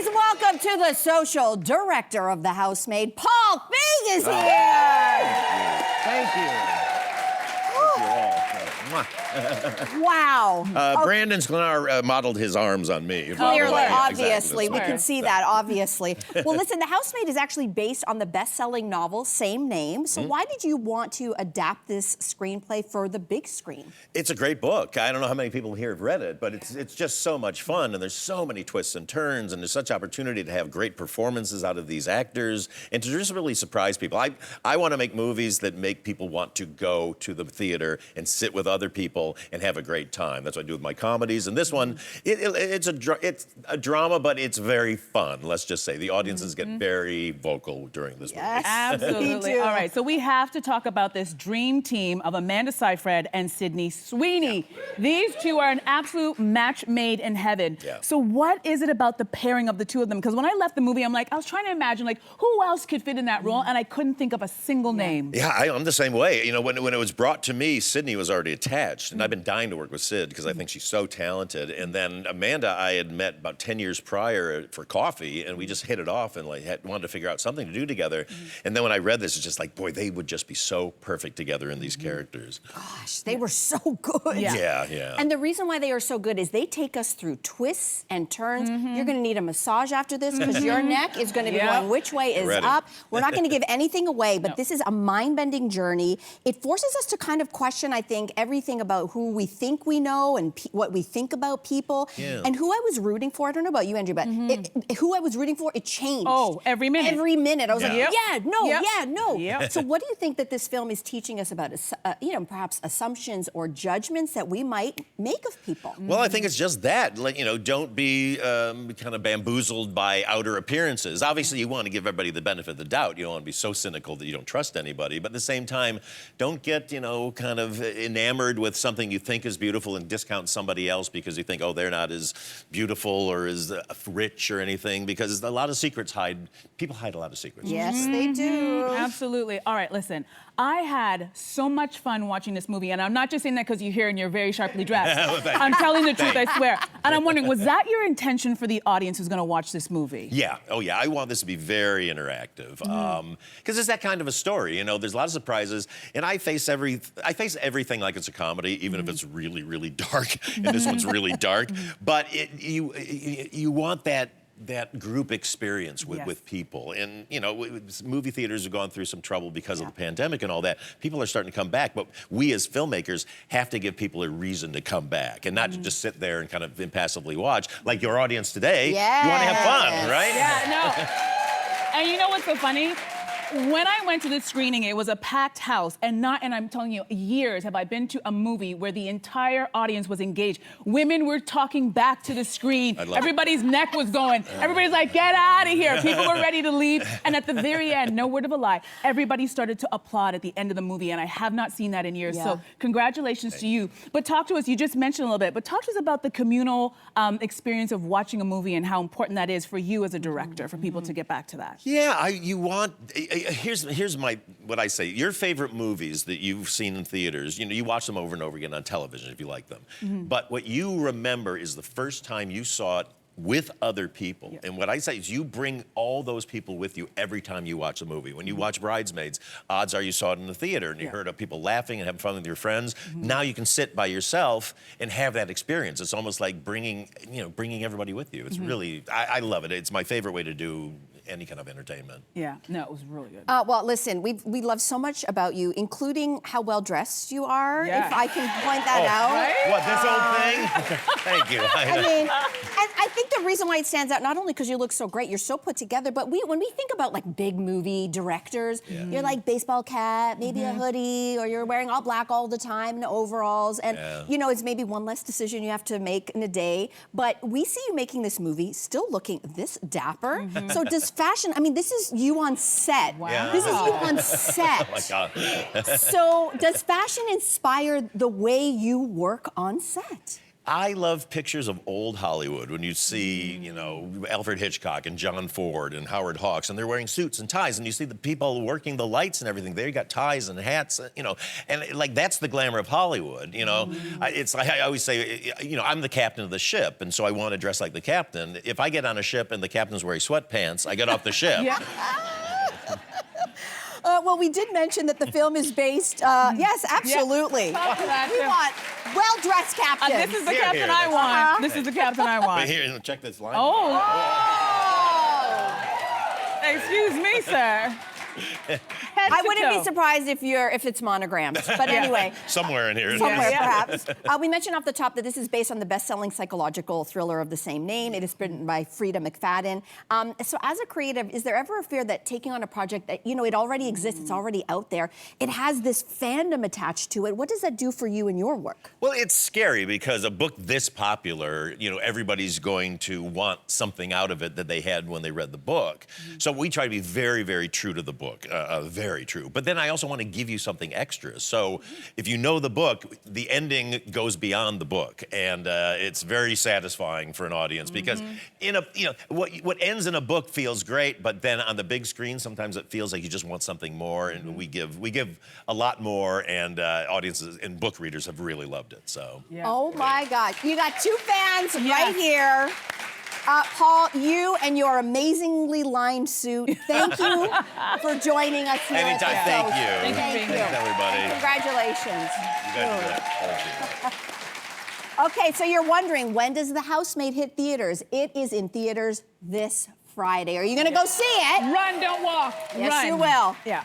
Please welcome to the social director of the Housemaid, Paul Feig is here. Thank you. Wow. Brandon Sklenar modeled his arms on me. Clearly, Yeah, obviously. exactly. We can see that, obviously. Well, listen, The Housemaid is actually based on the best-selling novel, same name. So why did you want to adapt this screenplay for the big screen? It's a great book. I don't know how many people here have read it, but it's just so much fun, and there's so many twists and turns, and there's such opportunity to have great performances out of these actors, and to just really surprise people. I want to make movies that make people want to go to the theater and sit with other people and have a great time. That's what I do with my comedies. And this one, it's a drama, but it's very fun. Let's just say the audiences get very vocal during this movie. Absolutely. All right, so we have to talk about this dream team of Amanda Seyfried and Sydney Sweeney. Yeah. These two are an absolute match made in heaven. Yeah. So what is it about the pairing of the two of them? Because when I left the movie, I was trying to imagine, who else could fit in that role, and I couldn't think of a single name. Yeah, I'm the same way. You know, when it was brought to me, Sydney was already attached, and I've been dying to work with Sid because I think she's so talented. And then Amanda, I had met about 10 years prior for coffee, and we just hit it off and wanted to figure out something to do together. And then when I read this, it's just like, boy, they would just be so perfect together in these characters. Gosh, they were so good. Yeah. And the reason why they are so good is they take us through twists and turns. You're going to need a massage after this because your neck is going to be going which way is up. We're not going to give anything away, but this is a mind-bending journey. It forces us to kind of question, I think, everything about who we think we know and what we think about people. And who I was rooting for, I don't know about you, Andrea, but who I was rooting for, it changed. Oh, every minute. Every minute. I was like, yeah, no, yeah, no. Yep. So what do you think that this film is teaching us about, perhaps assumptions or judgments that we might make of people? Well, I think it's just that. Don't be kind of bamboozled by outer appearances. Obviously, you want to give everybody the benefit of the doubt. You don't want to be so cynical that you don't trust anybody. But at the same time, don't get, kind of enamored with something you think is beautiful and discount somebody else because you think, oh, they're not as beautiful or as rich or anything, because a lot of secrets people hide a lot of secrets. Yes, they do. Absolutely. All right, listen. I had so much fun watching this movie, and I'm not just saying that because you're here and you're very sharply dressed. I'm telling the truth, I swear. And I'm wondering, was that your intention for the audience who's going to watch this movie? Yeah. Oh, yeah. I want this to be very interactive because it's that kind of a story. There's a lot of surprises, and I face everything like it's a comedy, even if it's really, really dark. And this one's really dark. But you want that group experience with people. And, movie theaters have gone through some trouble because of the pandemic and all that. People are starting to come back, but we as filmmakers have to give people a reason to come back and not to just sit there and kind of impassively watch. Like your audience today, you want to have fun, right? Yeah, no. And you know what's so funny? When I went to this screening, it was a packed house, and I'm telling you, years have I been to a movie where the entire audience was engaged. Women were talking back to the screen. Everybody's neck was going. Everybody's like, get out of here. People were ready to leave. And at the very end, no word of a lie, everybody started to applaud at the end of the movie, and I have not seen that in years. So congratulations to you. But talk to us, you just mentioned a little bit, but talk to us about the communal experience of watching a movie and how important that is for you as a director, for people to get back to that. Yeah, here's what I say. Your favorite movies that you've seen in theaters, you watch them over and over again on television if you like them. But what you remember is the first time you saw it with other people. And what I say is you bring all those people with you every time you watch a movie. When you watch Bridesmaids, odds are you saw it in the theater and you heard of people laughing and having fun with your friends. Now you can sit by yourself and have that experience. It's almost like bringing everybody with you. It's really, I love it. It's my favorite way to do any kind of entertainment. Yeah, no, it was really good. Well, listen, we love so much about you, including how well dressed you are. Yeah. If I can point that out. Right? What, this old thing? Thank you. I mean, and I think the reason why it stands out, not only because you look so great, you're so put together, but when we think about big movie directors, you're like baseball cap, maybe a hoodie, or you're wearing all black all the time and overalls, and it's maybe one less decision you have to make in a day. But we see you making this movie, still looking this dapper. So does fashion, I mean, this is you on set. Wow. Yeah. This is you on set. Oh my God. So does fashion inspire the way you work on set? I love pictures of old Hollywood when you see, you know, Alfred Hitchcock and John Ford and Howard Hawks, and they're wearing suits and ties, and you see the people working the lights and everything. They got ties and hats, you know, and like that's the glamour of Hollywood, you know. I always say, you know, I'm the captain of the ship, and so I want to dress like the captain. If I get on a ship and the captain's wearing sweatpants, I get off the ship. Yeah. Well, we did mention that the film is based. Yes, absolutely. Talk to that, We too. want well-dressed captains. This is the Here, captain here, I that's- want. This is the captain I want. Wait, here, check this line. Oh, Oh. excuse me, sir. Head I to wouldn't be toe. surprised if it's monogrammed. But anyway. Somewhere in here. Somewhere, Yeah. perhaps. We mentioned off the top that this is based on the best-selling psychological thriller of the same name. It is written by Frida McFadden. So as a creative, is there ever a fear that taking on a project that, you know, it already exists, it's already out there, it has this fandom attached to it? What does that do for you in your work? Well, it's scary because a book this popular, you know, everybody's going to want something out of it that they had when they read the book. So we try to be very, very true to the book, very true. But then I also want to give you something extra. So if you know the book, the ending goes beyond the book, and it's very satisfying for an audience because in a, you know, what ends in a book feels great, but then on the big screen, sometimes it feels like you just want something more, and we give a lot more, and audiences and book readers have really loved it. So. Yeah. Oh my God, you got two fans right here. Paul, you and your amazingly lined suit, thank you for joining us here. Anytime, at the thank show. you. Thank you. Thanks, everybody. Congratulations. You guys did it. Thank you. Okay, so you're wondering, when does The Housemaid hit theaters? It is in theaters this Friday. Are you gonna go see it? Run, don't walk. Yes, Run. you will. Yeah.